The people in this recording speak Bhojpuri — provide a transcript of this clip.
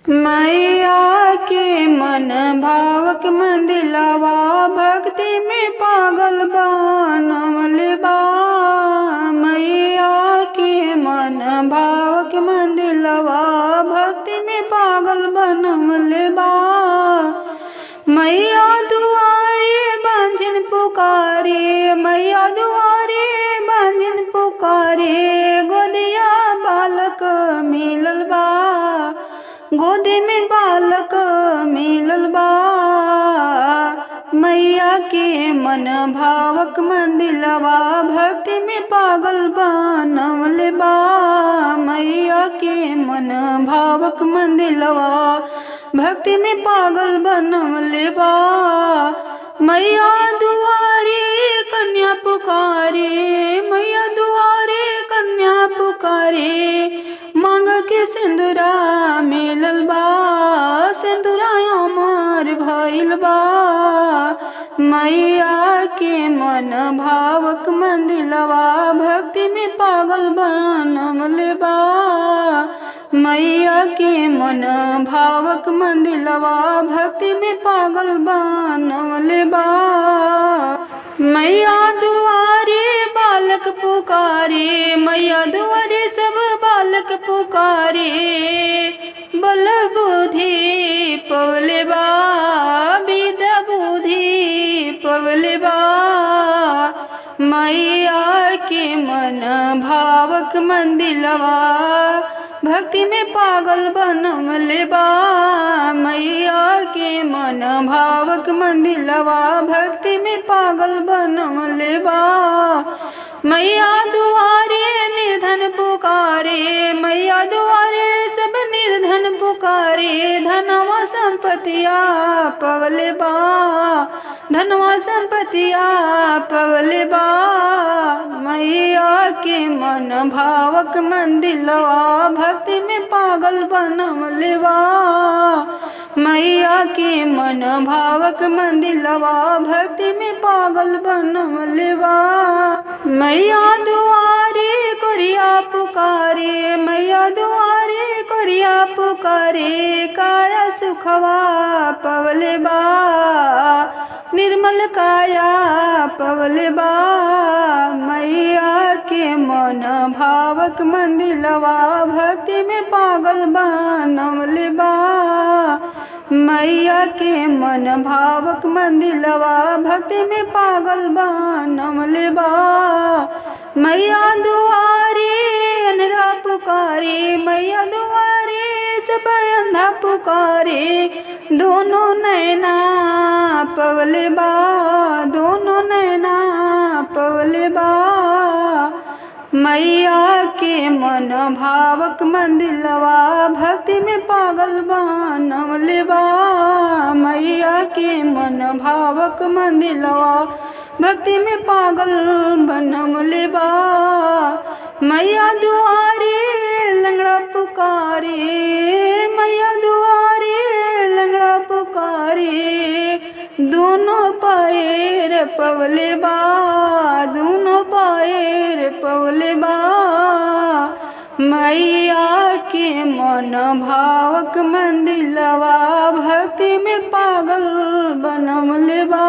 मैया के मन भावक मंदिलवा भक्ति में पागल बनवले बा। मैया के मन भावक मंदिलवा भक्ति में पागल बनवले बा। मैया दुआरे बांझिन पुकारे, मैया दुआरे बांझिन पुकारे, गोदिया बालक मिलल बा, गोदी में बालक मिलल बा। मैया के मन भावक मंदिलवा भक्ति में पागल बनवले बा। मैया के मन भावक मंदिलवा भक्ति में पागल बनवले बा। मैया दुआरे कन्या पुकारे, मैया दुआरे कन्या पुकारे, मांग के सिंदूरा मिलल बा, सिंदूरा अमर भइल बा। मैया के मन भावक मंदिलवा भक्ति में पागल बनवले बा। मैया के मन भावक मंदिलवा भक्ति में पागल बनवले बा। मैया दुआरे बालक पुकारे, मैया दुआरे सब बालक पुकारे, बल बुद्धि पवले बा, विद्या बुद्धि पवले बा। मैया के मन भावक मंदिलवा भक्ति में पागल बनवले बा। मैया के मन भावक मंदिलवा भक्ति में पागल बनवले बा। मैया दुआरे निर्धन पुकारे, मैया दुआरे सब निर्धन पुकारे, धनवा संपत्तिया पवले बा, धनवा संपत्तिया पवले बा। मैया के मन भावक मंदिलवा भक्ति में पागल बनवले बा। मैया के मन भावक मंदिलवा भक्ति में पागल बनवले बा। मैया दुआरे कोरिया पुकारे, मैया दुआरे कोरिया पुकारे, काया सुखवा पवले बा, निर्मल काया पवले बा। मैया के मन भावक मंदिलवा भक्ति में पागल बनवले बा। मैया के मन भावक मंदिलवा भक्ति में पागल बनवले बा। मैया दुआरे अनरा पुकारे, मैया दुआरे सब अंधा पुकारे, दोनों नैना पवले बा, दोनों नैना पवले बा। मैया के मन भावक मंदिलवा भक्ति में पागल बनवले बा। मैया के मन भावक मंदिलवा भक्ति में पागल बनवले बा। मैया दुआरे लंगड़ा पुकारे, मैया दुआरे लंगड़ा पुकारे, दोनों पैर पवले बा, दोनों पैर पवले बा। मैया के मन भावक मंदिलवा भक्ति में पागल बनवले बा।